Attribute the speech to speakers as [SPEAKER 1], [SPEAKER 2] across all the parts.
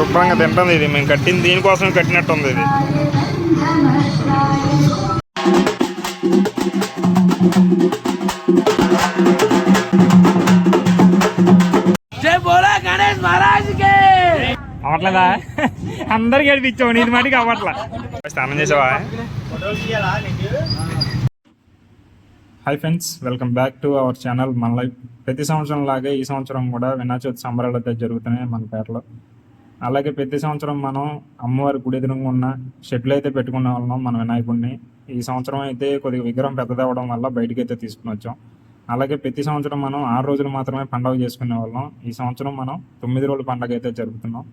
[SPEAKER 1] శుభ్రంగా తింటుంది. ఇది మేము కట్టింది దీనికోసం కట్టినట్టుంది. ఇది అవట్లేదా? అందరికి గడిపించావు, నీది మటుకు అవ్వట్లా. స్నానం చేసావా? Hi friends, welcome back to our channel మన లైఫ్. ప్రతి సంవత్సరం లాగే ఈ సంవత్సరం కూడా వినాయక చవితి సంబరాలు అయితే జరుగుతున్నాయి మన పేటలో. అలాగే ప్రతి సంవత్సరం మనం అమ్మవారి గుడి ఎదురుగా ఉన్న షెడ్లు అయితే పెట్టుకునే వాళ్ళం మన వినాయకుడిని. ఈ సంవత్సరం అయితే కొద్దిగా విగ్రహం పెద్దదవడం వల్ల బయటికి అయితే తీసుకుని వచ్చాం. అలాగే ప్రతి సంవత్సరం మనం 6 రోజులు మాత్రమే పండుగ చేసుకునే వాళ్ళం. ఈ సంవత్సరం మనం 9 రోజుల పండుగ అయితే జరుపుతున్నాం.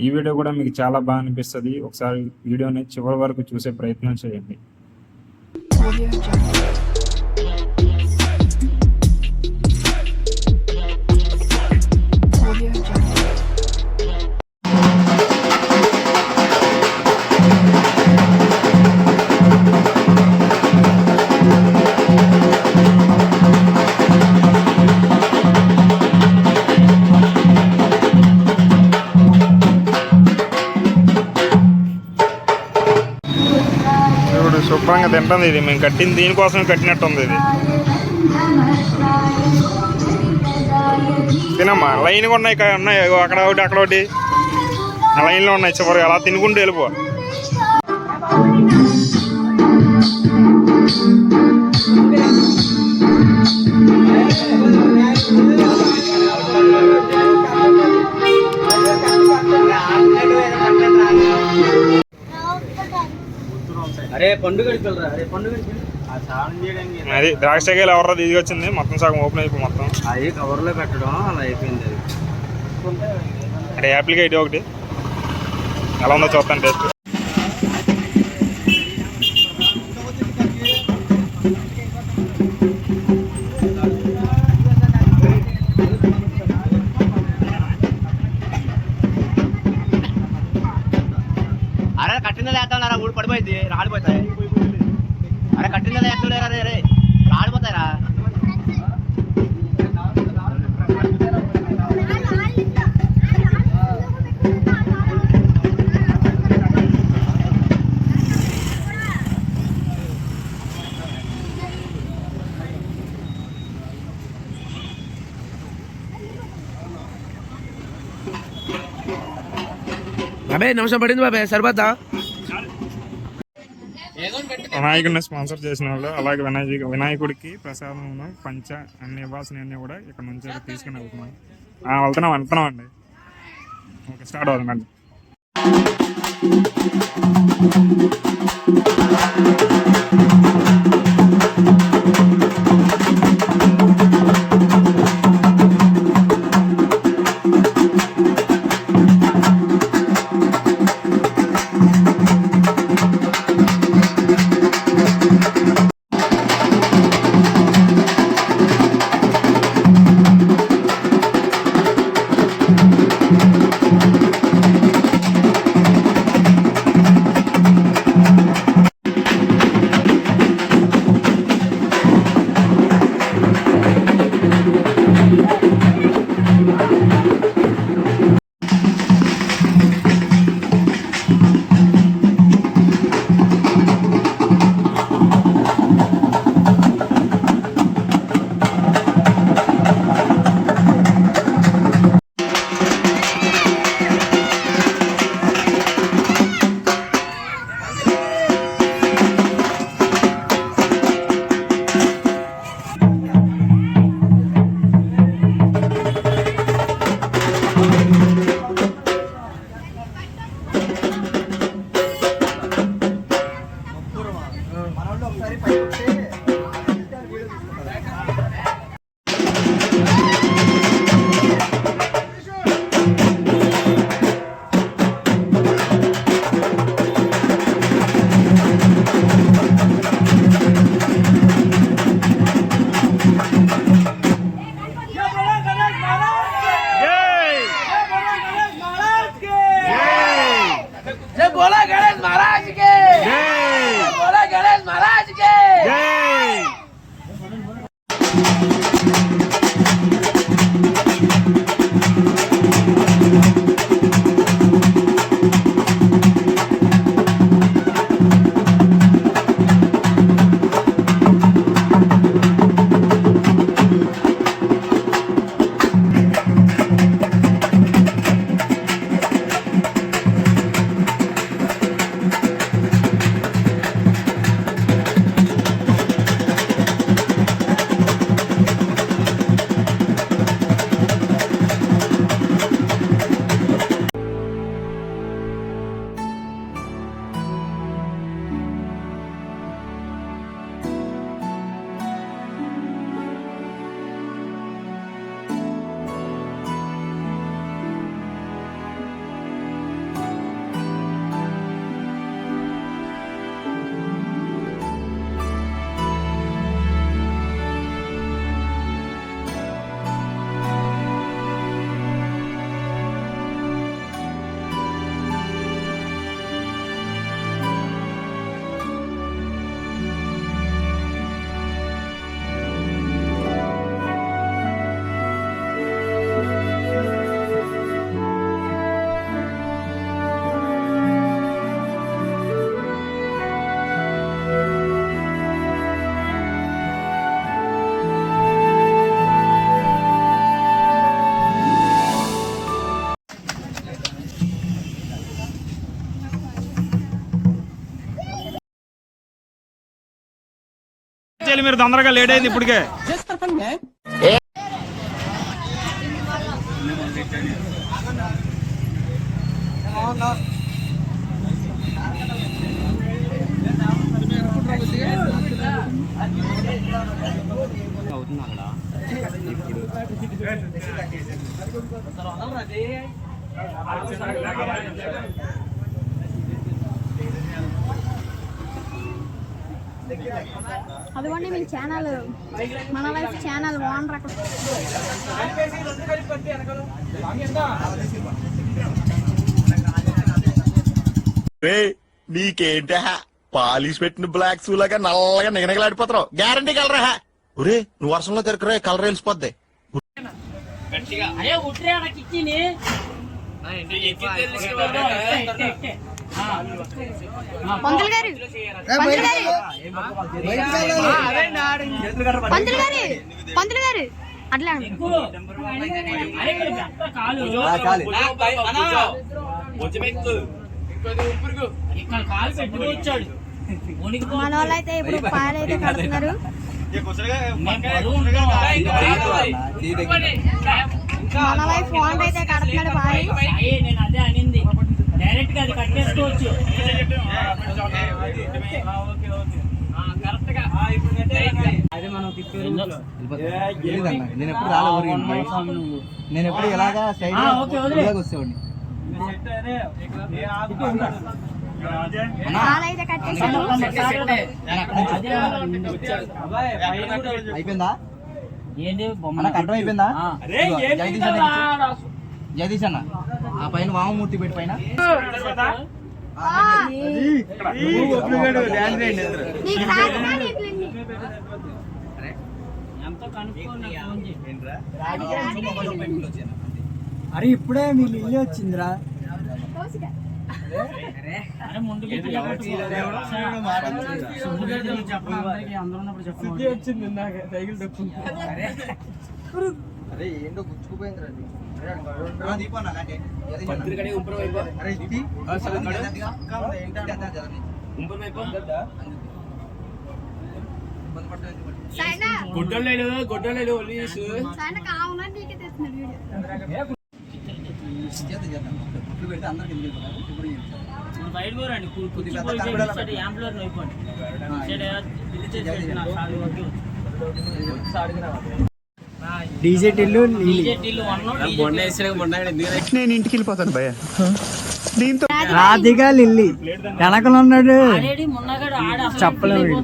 [SPEAKER 1] ఈ వీడియో కూడా మీకు చాలా బాగా అనిపిస్తుంది. ఒకసారి వీడియోని చివరి వరకు చూసే ప్రయత్నం చేయండి. శుభ్రంగా తింటుంది. ఇది మేము కట్టింది దీనికోసం కట్టినట్టుంది. ఇది తినమ్మా. లైన్గా ఉన్నాయి ఉన్నాయి, అక్కడ ఒకటి అక్కడ ఒకటి లైన్లో ఉన్నాయి. చివరికి అలా తినుకుంటూ వెళ్ళిపో. అది ద్రాక్షకాయలు ఎవరో తీసుకొచ్చింది, మొత్తం సగం ఓపెన్ అయిపోయి మొత్తం
[SPEAKER 2] అది కవర్లో పెట్టడం అలా అయిపోయింది.
[SPEAKER 1] అంటే యాపిల్ ఐడి ఒకటి ఎలా ఉందో చూస్తాను టేస్ట్.
[SPEAKER 2] అరే కట్టిందా వేస్తారా? ఊడి పడిపోయింది, రాలిపోతాయి. అరే కట్టిందా వేస్తలేరా? రే రాలిపోతాయిరా. బాబాయ్ నిమిషం పడింది బాబాయ్, సరిపోతా.
[SPEAKER 1] వినాయకుడిని స్పాన్సర్ చేసిన వాళ్ళు, అలాగే వినాయకుడికి ప్రసాదం పంచ అన్ని ఇవ్వాల్సినవన్నీ కూడా ఇక్కడ నుంచి తీసుకుని వెళ్తున్నాం అండి. ఓకే, స్టార్ట్ అవుతుందండి. చేయాలి మీరు తొందరగా, లేట్ అయింది ఇప్పటికే.
[SPEAKER 3] అదిగోండి మీ ఛానల్, మన లైఫ్ ఛానల్ ఓనర్ అక్కడ.
[SPEAKER 4] నీకేంటా పాలిష్ పెట్టిన బ్లాక్ షూ లాగా నల్లగా నిగనగలాడిపోతావు. గ్యారంటీ కలరా? ఒరే నువ్వు వర్షంలో తిరగరా, కలర్ వెళ్ళిపోద్ది.
[SPEAKER 3] పంతులు గారు, పంతులు గారు, పంతులు గారు, పంతులు గారు అట్లా మన వాళ్ళు అయితే ఇప్పుడు పాలైతే కడుతున్నారు. మన వైఫ్ ఫోన్ అయితే కడుతున్నాడు పాలి.
[SPEAKER 5] నేను అదే అనింది, డైరెక్ట్ గా అది కట్టేసుకోవచ్చు.
[SPEAKER 6] నేను ఎప్పుడు రాలే, నేను ఎప్పుడు ఇలాగా సైడ్ వచ్చేవాడిని.
[SPEAKER 3] పాలైతే కట్టేసాడు.
[SPEAKER 6] అయిపోయిందా?
[SPEAKER 5] ఏంటి
[SPEAKER 6] అర్థం అయిపోయిందా? జగదీష్ అన్న ఆ పైన వామమూర్తి పెట్టి పైన
[SPEAKER 7] అరే ఇప్పుడే మీ ఇల్లు వచ్చిందిరా.
[SPEAKER 5] అరే ముందు
[SPEAKER 6] అరే ఏంటో గుచ్చుకుపోయింది.
[SPEAKER 5] బయట పోరండి, యాంప్లర్ అయిపోండి.
[SPEAKER 7] డీజే టిల్లు
[SPEAKER 4] నేను ఇంటికి వెళ్ళిపోతాను భయ్య. దీంతో
[SPEAKER 7] రాధిగా లిల్లీ వెనకలు ఉన్నాడు. చెప్పలేము.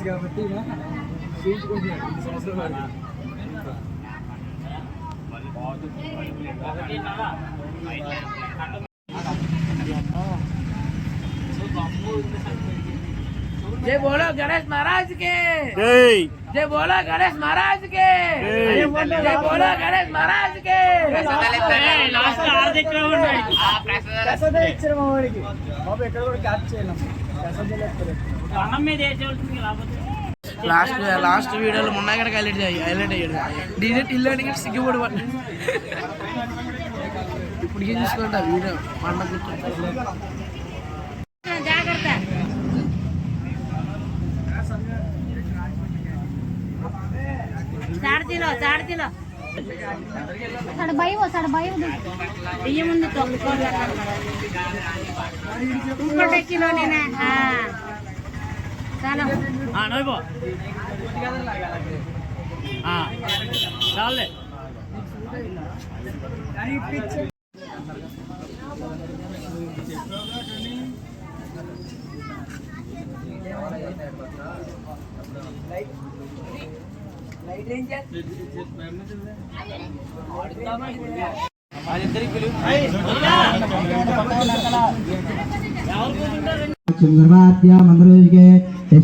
[SPEAKER 7] కాబట్టి
[SPEAKER 5] जय बोलो गणेश महाराज के, जय बोलो गणेश महाराज के, जय बोलो गणेश महाराज के. లాస్ట్ హార్దిక్
[SPEAKER 7] ఇచ్చారు మా వాడికి. బాబు ఎక్కడ కూడా క్యాచ్ చేయలేం.
[SPEAKER 5] అన్నం మీద వేసేవాల్సింది కాకపోతే
[SPEAKER 8] లాస్ట్ వీడియోలో మొన్న హైలైట్ అయ్యాడు. డీజే ఇల్లు సిగ్గుపడి ఇప్పుడు ఏం చూసుకోండి ఆ వీడియో పండుగ
[SPEAKER 3] జాగ్రత్త. చాడతీలో సడ భయం బియ్యం ముందు ఇంకోటి కిలో నేనే చాలా
[SPEAKER 5] నోయిపో చాలే.
[SPEAKER 7] మందరోజుకే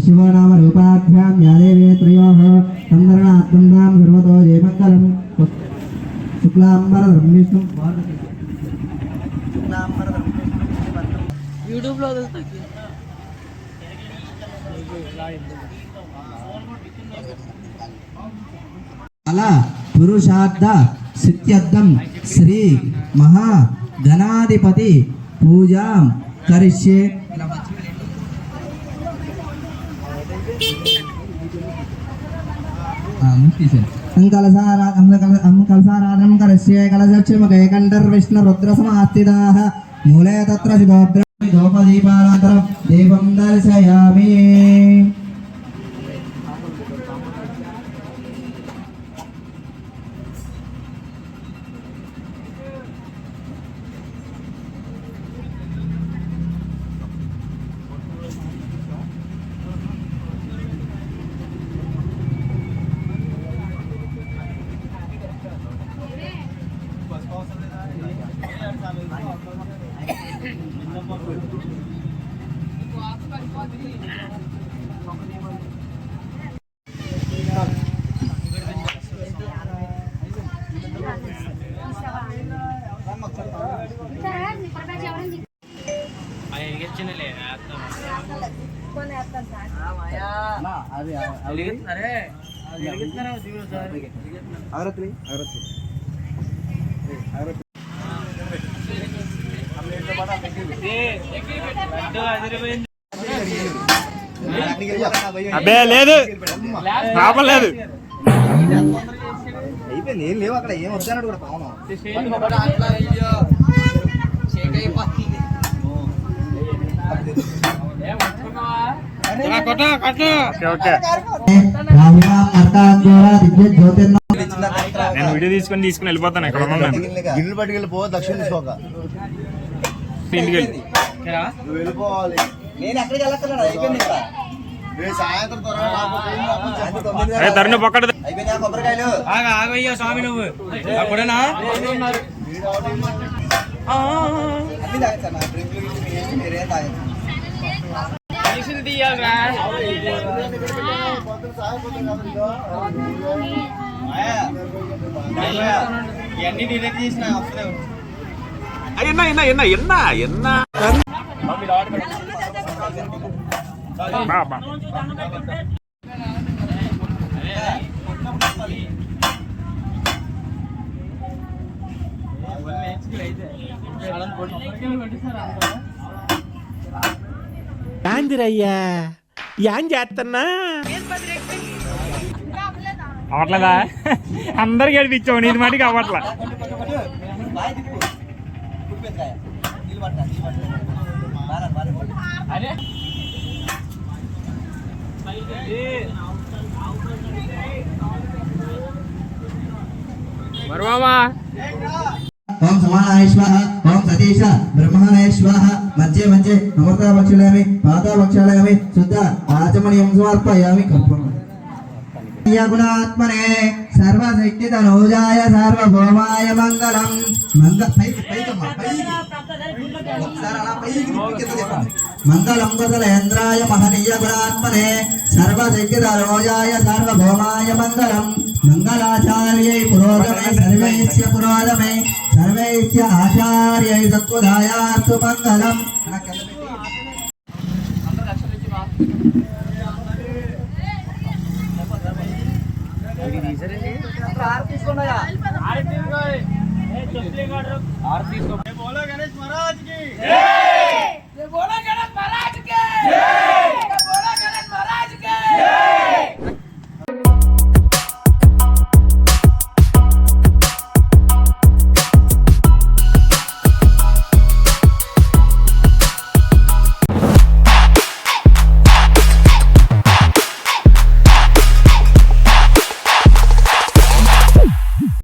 [SPEAKER 7] శివో నామ రూపాభ్యాం యాదేవే త్రయోః సందరణార్థం నామ సర్వతో జయమంగళం. శుక్లాంబరధరం విష్ణుం
[SPEAKER 8] యూట్యూబ్ లో వదులుతాకి
[SPEAKER 7] అలా పురుషార్థ సిద్ధ్యర్థం శ్రీ మహా గణాధిపతి పూజాం కరిష్యే. కలసారాధనం కరిష్యే. కలశక్షముఖే కంఠర్విష్ణు రుద్ర సమాస్థితాః మూలే తత్ర శివోపదీపానంతరం దేవం దర్శయామి.
[SPEAKER 1] అబ్బే లేదు రాపలేదు.
[SPEAKER 6] అయిపోయింది, ఏం లేవు అక్కడ, ఏం వద్దన్నాడు కూడా పావును.
[SPEAKER 1] నేను వీడియో తీసుకుని వెళ్ళిపోతాను. ఎక్కడ ఉన్నాను
[SPEAKER 4] గిన్నెలు పట్టుకెళ్ళిపో, దక్షిణ తీసుకోక
[SPEAKER 1] ఇంటికి వెళ్ళి
[SPEAKER 4] నువ్వు వెళ్ళిపోవాలి.
[SPEAKER 6] నేను ఎక్కడికి వెళ్ళక్కర్లేదు, అయిపోయింది ఇక్కడ.
[SPEAKER 4] రేపు సాయంత్రం త్వరగా
[SPEAKER 6] రాకపోతే
[SPEAKER 1] తరుణ పక్కన
[SPEAKER 6] అయిపోయింది ఆ కొబ్బరికాయలు.
[SPEAKER 8] ఆగయ్యా స్వామి నువ్వు అప్పుడేనా
[SPEAKER 6] అన్ని తాగండి సార్, నా డ్రింకులు గిట్లు ఏమి మీరేం తాగండి.
[SPEAKER 2] ఇవన్నీ డిలీట్ చేసిన అవసరం
[SPEAKER 4] యాందిరయ్యా ఏం చేస్తున్నా
[SPEAKER 1] అవట్లేదా? అందరికి ఏడిపించావు, నీది మటుకు అవ్వట్లా.
[SPEAKER 6] బాయ్ తిప్పు, కుడిపోయింది కాయ. నీళ్ళు పట్టరా, నీళ్ళు పట్టరా. అరే ఓం సమానాయ స్వాహ. ఓం సతీశ బ్రహ్మణాయ స్వాహ. మధ్య మధ్య అమృత భక్షాలయామి, పాత భక్షాలయామి, శుద్ధ ఆచమనీయం సమర్పయామి. గుణాత్మనే సర్వశక్తి తనూజాయ సార్వభౌమాయ మంగళం. మంగళం కుశలేంద్రాయ మహనీయ గుణాత్మనే సర్వశక్తి తనూజాయ సార్వభౌమాయ మంగళం. మంగళాచార్యై పురోగమే సర్వైస్య పురోగమే సర్వైస్య ఆచార్యై సత్వదాయాస్తు మంగళం.
[SPEAKER 5] बोलो गणेश महाराज की जय। बोलो गणेश